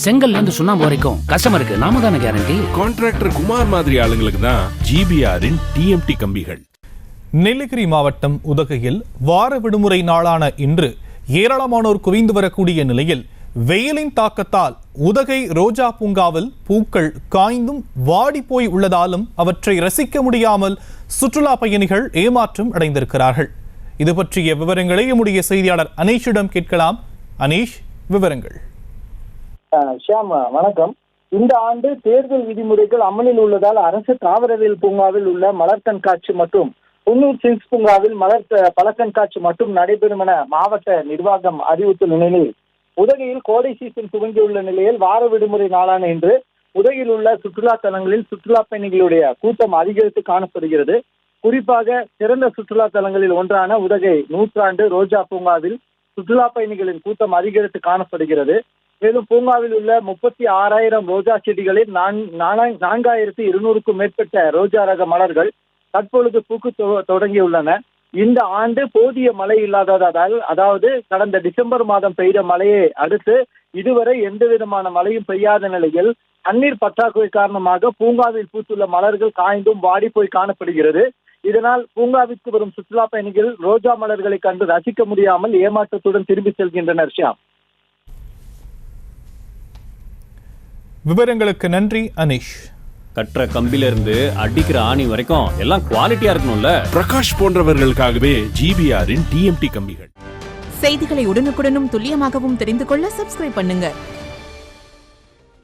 செங்கல்ல இருந்து சுண்ணாம்பு வரைக்கும் கஸ்டமருக்கு நாம தானே கேரண்டி. கான்ட்ராக்டர் குமார் மாதிரி ஆளுங்களுக்கு தான் ஜிபிஆரின் டிஎம்டி கம்பிகள். நீலகிரி மாவட்டம் உதகையில் வார விடுமுறை நாளான இன்று ஏராளமானோர் குவிந்து வரக்கூடிய நிலையில் வெயிலின் தாக்கத்தால் உதகை ரோஜா பூங்காவில் பூக்கள் காய்ந்தும் வாடி போய் உள்ளதாலும் அவற்றை ரசிக்க முடியாமல் சுற்றுலா பயணிகள் ஏமாற்றம் அடைந்திருக்கிறார்கள். இது பற்றிய விவரங்களை நம்முடைய செய்தியாளர் அனீஷிடம் கேட்கலாம். அனீஷ், விவரங்கள். ஷியாம், வணக்கம். இந்த ஆண்டு தேர்தல் விதிமுறைகள் அமலில் உள்ளதால் அரசு தாவரவியல் பூங்காவில் உள்ள மலர் கண்காட்சி மற்றும் குன்னூர் சிங்ஸ் பூங்காவில் பல கண்காட்சி மட்டும் நடைபெறும் என மாவட்ட நிர்வாகம் அறிவித்துள்ள நிலையில் உதகையில் கோடை சீசன் துவங்கியுள்ள நிலையில் வார விடுமுறை நாளான இன்று உதகையில் உள்ள சுற்றுலா தலங்களில் சுற்றுலா பயணிகளுடைய கூட்டம் அதிகரித்து காணப்படுகிறது. குறிப்பாக சிறந்த சுற்றுலா தலங்களில் ஒன்றான உதகை நூற்றாண்டு ரோஜா பூங்காவில் சுற்றுலா பயணிகளின் கூட்டம் அதிகரித்து காணப்படுகிறது. மேலும் பூங்காவில் உள்ள 36,000 ரோஜா செடிகளில் 4,200க்கும் மேற்பட்ட ரோஜா ரக மலர்கள் தற்பொழுது பூக்கு தொடங்கியுள்ளன. இந்த ஆண்டு போதிய மழை இல்லாததால், அதாவது கடந்த டிசம்பர் மாதம் பெய்த மழையை அடுத்து இதுவரை எந்த விதமான மழையும் பெய்யாத நிலையில் தண்ணீர் பற்றாக்குறை காரணமாக பூங்காவில் பூத்துள்ள மலர்கள் காய்ந்தும் வாடி போய் காணப்படுகிறது. இதனால் பூங்காவிற்கு வரும் சுற்றுலா பயணிகள் ரோஜா மலர்களை கண்டு ரசிக்க முடியாமல் ஏமாற்றத்துடன் திரும்பி செல்கின்றனர். ஷியாம், விவரங்களுக்கு நன்றி அனீஷ். கற்ற கம்பில இருந்து அடிக்கிற ஆணி வரைக்கும் எல்லாம் குவாலிட்டியா இருக்கணும்ல. பிரகாஷ் போன்றவர்களுக்காகவே ஜிபிஆரின் டிஎம்டி கம்பிகள். செய்திகளை உடனுக்குடனும் துல்லியமாகவும் தெரிந்து கொள்ள சப்ஸ்கிரைப் பண்ணுங்க.